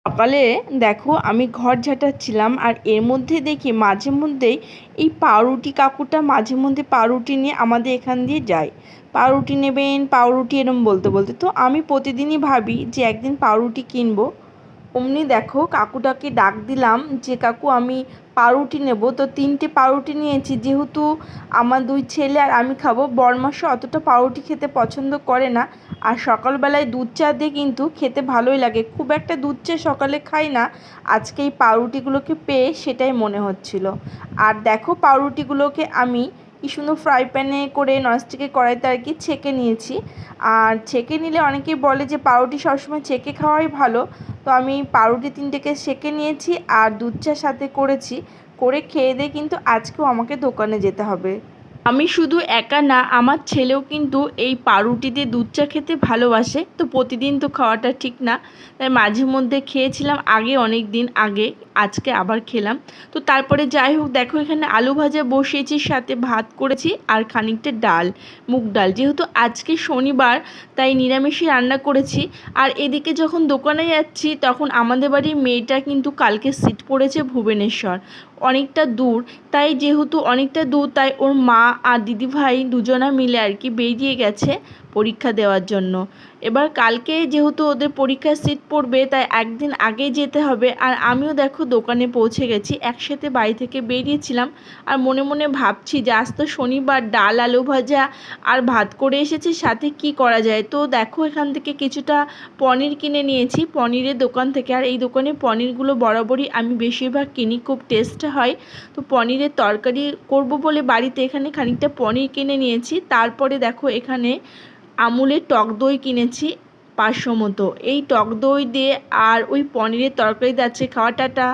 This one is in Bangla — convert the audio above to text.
সকালে দেখো আমি ঘর ঝাঁটাচ্ছিলাম আর এর মধ্যে দেখি মাঝে মধ্যেই এই পাউরুটি কাকুটা মাঝে মধ্যে পাউরুটি নিয়ে আমাদের এখান দিয়ে যায়। পাউরুটি নেবেন, পাউরুটি এরম বলতে বলতে তো আমি প্রতিদিনই ভাবি যে একদিন পাউরুটি কিনবো। অমনি দেখো কাকুটাকে ডাক দিলাম যে কাকু আমি পাউরুটি নেব। তো 3টে পাউরুটি নিয়েছি, যেহেতু আমার 2 ছেলে আর আমি খাবো। বড়মাসা অতটা পাউরুটি খেতে পছন্দ করে না, আর সকালবেলায় দুধ চা দিয়ে কিন্তু খেতে ভালোই লাগে। খুব একটা দুধ চা সকালে খাই না, আজকে এই পাউরুটিগুলোকে পেয়ে সেটাই মনে হচ্ছিল। আর দেখো পাউরুটিগুলোকে আমি কি সুন্দর ফ্রাই প্যানে করে ননস্টিকের কড়াইতে আর কি ছেঁকে নিয়েছি। আর ছেঁকে নিলে অনেকেই বলে যে পাউরুটি সবসময় ছেঁকে খাওয়াই ভালো। তো আমি পাউরুটি 3টেকে সেঁকে নিয়েছি আর দুধ চার সাথে করেছি। করে খেয়ে দিয়ে কিন্তু আজকেও আমাকে দোকানে যেতে হবে। আমি শুধু একা না, আমার ছেলেও কিন্তু এই পাউরুটি দিয়ে দুধ চা খেতে ভালোবাসে। তো প্রতিদিন তো খাওয়াটা ঠিক না, তাই মাঝে মধ্যে খেয়েছিলাম আগে, অনেক দিন আগে, আজকে আবার খেলাম। তো তারপরে যাই হোক, দেখো এখানে আলু ভাজা বসিয়েছি, সাথে ভাত করেছি আর খানিকটা ডাল, মুগ ডাল, যেহেতু আজকে শনিবার তাই নিরামিষই রান্না করেছি। আর এদিকে যখন দোকানে যাচ্ছি তখন আমাদের বাড়ির মেয়েটা কিন্তু কালকে সিট পড়েছে ভুবনেশ্বর, অনেকটা দূর। তাই যেহেতু অনেকটা দূর তাই ওর মা আর দিদিভাই দুজনা মিলে আর কি বেরিয়ে গেছে পরীক্ষা দেওয়ার জন্য। এবার কালকে যেহেতু ওদের পরীক্ষার সিট পড়বে তাই একদিন আগে যেতে হবে। আর আমিও দেখো দোকানে পৌঁছে গেছি, একসাথে বাড়ি থেকে বেরিয়েছিলাম। আর মনে মনে ভাবছি যে আজ তো শনিবার, ডাল আলু ভাজা আর ভাত করে এসেছি, সাথে কি করা যায়। তো দেখো এখান থেকে কিছুটা পনির কিনে নিয়েছি পনিরের দোকান থেকে। আর এই দোকানে পনিরগুলো বরাবরই আমি বেশিরভাগ কিনি, খুব টেস্ট হয়। তো পনিরের তরকারি করব বলে বাড়িতে এখানে খানিকটা পনির কিনে নিয়েছি। তারপরে দেখো এখানে আমুলের টক দই কিনেছি 500 মতো। এই টক দই দিয়ে আর ওই পনিরের তরকারি যাচ্ছে খাওয়াটাটা।